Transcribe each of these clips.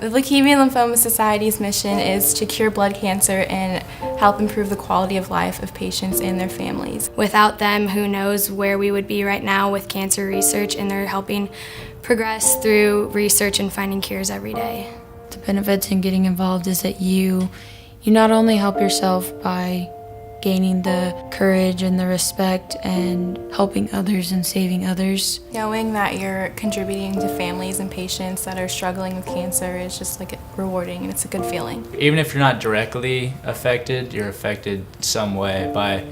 The Leukemia and Lymphoma Society's mission is to cure blood cancer and help improve the quality of life of patients and their families. Without them, who knows where we would be right now with cancer research, and they're helping progress through research and finding cures every day. The benefits in getting involved is that you not only help yourself by gaining the courage and the respect and helping others and saving others. Knowing that you're contributing to families and patients that are struggling with cancer is just like rewarding, and it's a good feeling. Even if you're not directly affected, you're affected some way by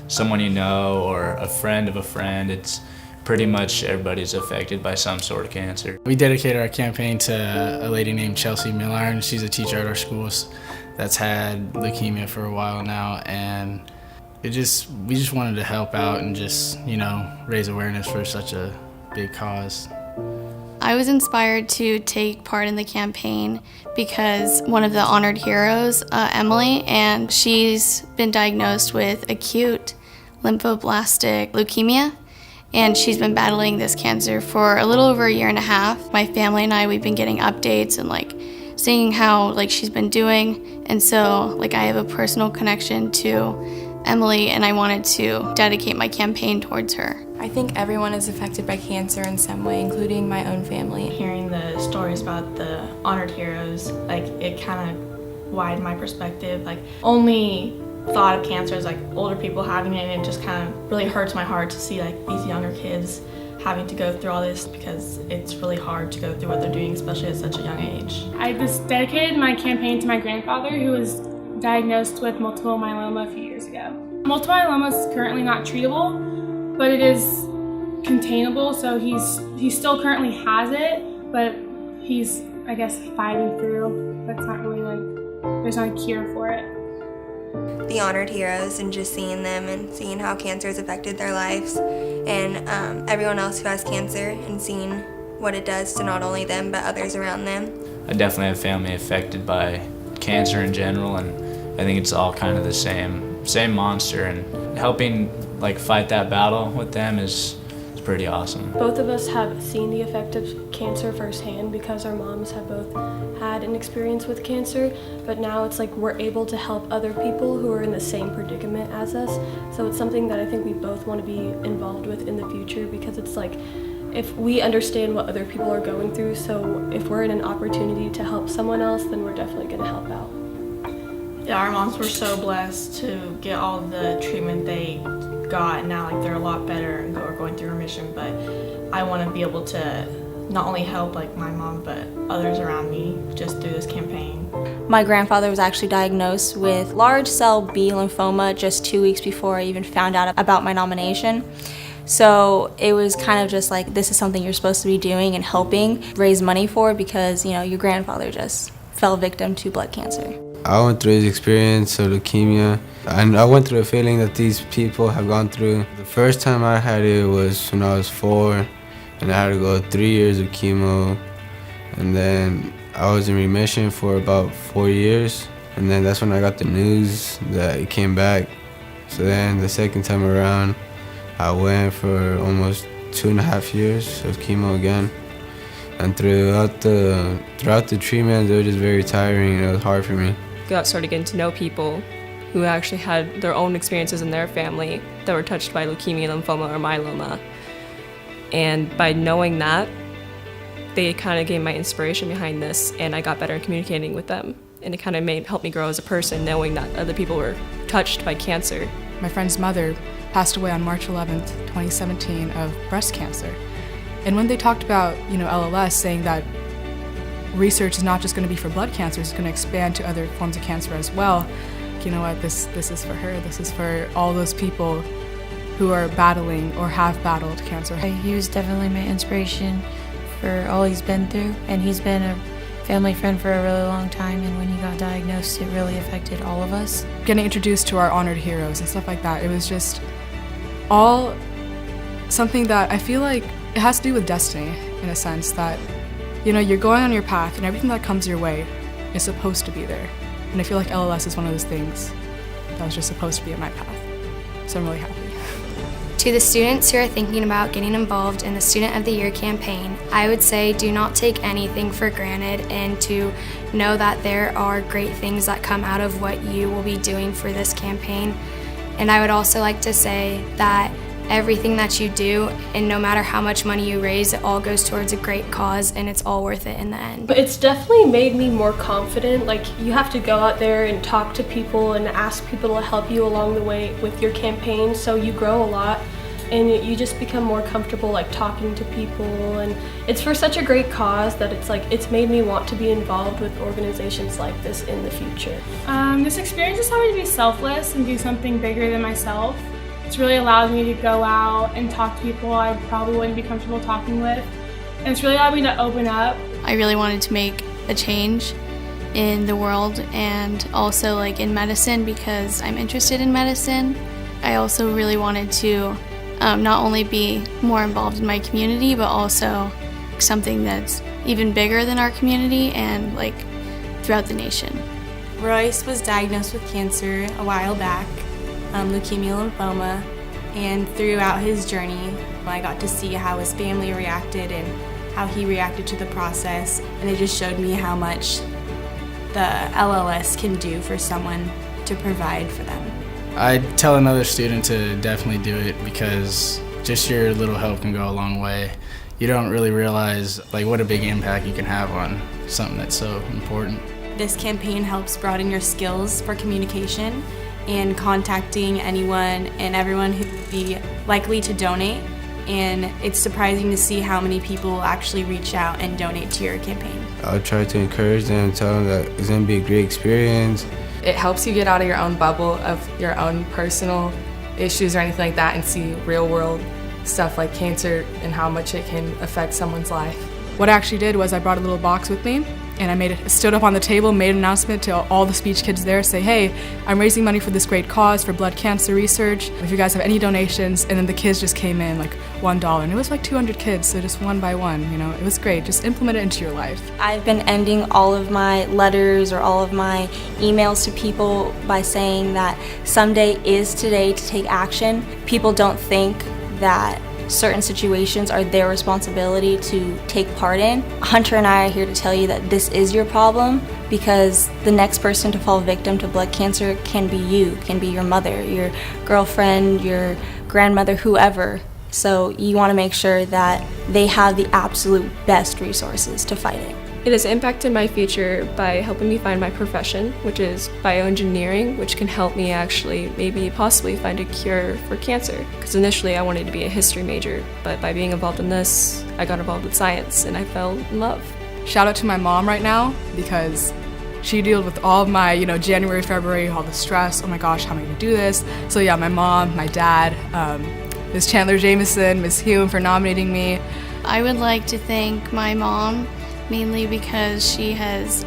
someone you know or a friend of a friend. It's pretty much everybody's affected by some sort of cancer. We dedicated our campaign to a lady named Chelsea Millard. She's a teacher at our schools that's had leukemia for a while now, and we just wanted to help out and just, raise awareness for such a big cause. I was inspired to take part in the campaign because one of the honored heroes, Emily, and she's been diagnosed with acute lymphoblastic leukemia, and she's been battling this cancer for a little over a year and a half. My family and I, we've been getting updates and seeing how she's been doing, and so I have a personal connection to Emily, and I wanted to dedicate my campaign towards her. I think everyone is affected by cancer in some way, including my own family. Hearing the stories about the honored heroes, it kind of widened my perspective. Only thought of cancer as older people having it, and it just kind of really hurts my heart to see these younger kids having to go through all this, because it's really hard to go through what they're doing, especially at such a young age. I just dedicated my campaign to my grandfather, who was diagnosed with multiple myeloma a few years ago. Multiple myeloma is currently not treatable, but it is containable, so he still currently has it, but he's, fighting through. That's not really there's not a cure for it. The honored heroes, and just seeing them and seeing how cancer has affected their lives, and everyone else who has cancer, and seeing what it does to not only them but others around them. I definitely have family affected by cancer in general, and I think it's all kind of the same monster, and helping fight that battle with them is pretty awesome. Both of us have seen the effect of cancer firsthand because our moms have both had an experience with cancer, but now it's we're able to help other people who are in the same predicament as us. So it's something that I think we both want to be involved with in the future, because it's if we understand what other people are going through, so if we're in an opportunity to help someone else, then we're definitely going to help out. Yeah, our moms were so blessed to get all the treatment they got, and now they're a lot better and are going through remission. But I want to be able to not only help my mom, but others around me just through this campaign. My grandfather was actually diagnosed with large cell B lymphoma just 2 weeks before I even found out about my nomination. So it was kind of just this is something you're supposed to be doing and helping raise money for, because your grandfather just fell victim to blood cancer. I went through his experience of leukemia, and I went through a feeling that these people have gone through. The first time I had it was when I was 4, and I had to go 3 years of chemo, and then I was in remission for about 4 years, and then that's when I got the news that it came back. So then the second time around, I went for almost 2.5 years of chemo again. And throughout the treatment, it was just very tiring, and it was hard for me. Started getting to know people who actually had their own experiences in their family that were touched by leukemia, lymphoma, or myeloma. And by knowing that, they kind of gave my inspiration behind this, and I got better at communicating with them. And it kind of helped me grow as a person, knowing that other people were touched by cancer. My friend's mother passed away on March 11th, 2017 of breast cancer. And when they talked about, LLS, saying that research is not just going to be for blood cancer, it's going to expand to other forms of cancer as well. You know what, this is for her. This is for all those people who are battling or have battled cancer. He was definitely my inspiration for all he's been through, and he's been a family friend for a really long time, and when he got diagnosed, it really affected all of us. Getting introduced to our honored heroes and stuff like that, it was just all something that I feel it has to do with destiny, in a sense that you're going on your path, and everything that comes your way is supposed to be there. And I feel LLS is one of those things that was just supposed to be in my path. So I'm really happy. To the students who are thinking about getting involved in the Student of the Year campaign, I would say do not take anything for granted and to know that there are great things that come out of what you will be doing for this campaign. And I would also like to say that everything that you do, and no matter how much money you raise, it all goes towards a great cause and it's all worth it in the end. But it's definitely made me more confident. Like, you have to go out there and talk to people and ask people to help you along the way with your campaign, so you grow a lot and you just become more comfortable like talking to people, and it's for such a great cause that it's made me want to be involved with organizations like this in the future. This experience has taught me to be selfless and do something bigger than myself. It's really allowed me to go out and talk to people I probably wouldn't be comfortable talking with. And it's really allowed me to open up. I really wanted to make a change in the world and also like in medicine because I'm interested in medicine. I also really wanted to not only be more involved in my community, but also something that's even bigger than our community and like throughout the nation. Royce was diagnosed with cancer a while back, leukemia lymphoma, and throughout his journey I got to see how his family reacted and how he reacted to the process, and it just showed me how much the LLS can do for someone to provide for them. I'd tell another student to definitely do it because just your little help can go a long way. You don't really realize like what a big impact you can have on something that's so important. This campaign helps broaden your skills for communication and contacting anyone and everyone who would be likely to donate, and it's surprising to see how many people actually reach out and donate to your campaign. I'll try to encourage them, tell them that it's going to be a great experience. It helps you get out of your own bubble of your own personal issues or anything like that and see real world stuff like cancer and how much it can affect someone's life. What I actually did was I brought a little box with me and I stood up on the table, made an announcement to all the speech kids there, say, hey, I'm raising money for this great cause for blood cancer research. If you guys have any donations, and then the kids just came in like $1, and it was like 200 kids, so just one by one, it was great. Just implement it into your life. I've been ending all of my letters or all of my emails to people by saying that someday is today to take action. People don't think that certain situations are their responsibility to take part in. Hunter and I are here to tell you that this is your problem, because the next person to fall victim to blood cancer can be you, can be your mother, your girlfriend, your grandmother, whoever. So you want to make sure that they have the absolute best resources to fight it. It has impacted my future by helping me find my profession, which is bioengineering, which can help me actually maybe possibly find a cure for cancer. Because initially I wanted to be a history major, but by being involved in this, I got involved with science and I fell in love. Shout out to my mom right now, because she dealt with all of my, January, February, all the stress. Oh my gosh, how am I gonna do this? So yeah, my mom, my dad, Ms. Chandler Jameson, Ms. Hume for nominating me. I would like to thank my mom, mainly because she has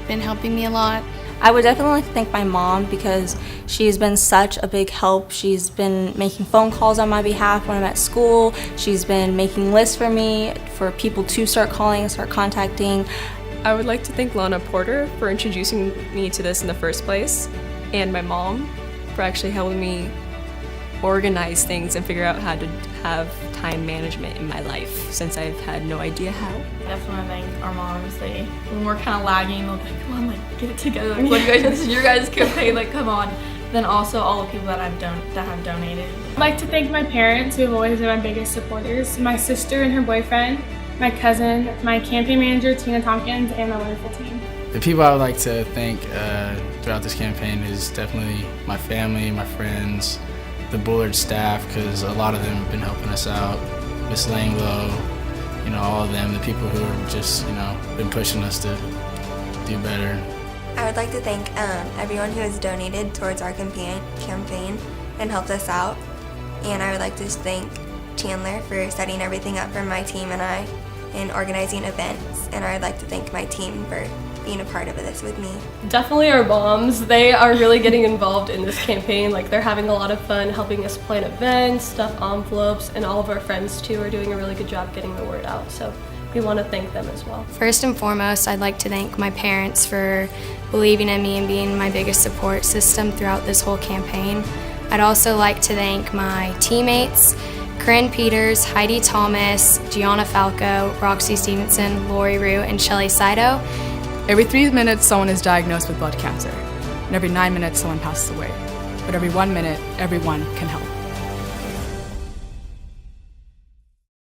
been helping me a lot. I would definitely like to thank my mom because she's been such a big help. She's been making phone calls on my behalf when I'm at school. She's been making lists for me for people to start calling and start contacting. I would like to thank Lana Porter for introducing me to this in the first place, and my mom for actually helping me organize things and figure out how to have time management in my life, since I've had no idea how. Definitely want to thank our moms. When we're kind of lagging, they'll be like, come on, get it together. Like, what do you guys, this is your guys' campaign, come on. Then also all the people that have donated. I'd like to thank my parents, who have always been my biggest supporters, my sister and her boyfriend, my cousin, my campaign manager, Tina Tompkins, and my wonderful team. The people I would like to thank throughout this campaign is definitely my family, my friends, the Bullard staff, because a lot of them have been helping us out. Miss Langlow, all of them, the people who have just, been pushing us to do better. I would like to thank everyone who has donated towards our campaign and helped us out. And I would like to thank Chandler for setting everything up for my team and I and organizing events. And I would like to thank my team for being a part of this with me. Definitely our moms. They are really getting involved in this campaign. They're having a lot of fun helping us plan events, stuff envelopes, and all of our friends too are doing a really good job getting the word out. So we want to thank them as well. First and foremost, I'd like to thank my parents for believing in me and being my biggest support system throughout this whole campaign. I'd also like to thank my teammates, Corinne Peters, Heidi Thomas, Gianna Falco, Roxy Stevenson, Lori Rue, and Shelly Saito. Every 3 minutes, someone is diagnosed with blood cancer, and every 9 minutes, someone passes away. But every 1 minute, everyone can help.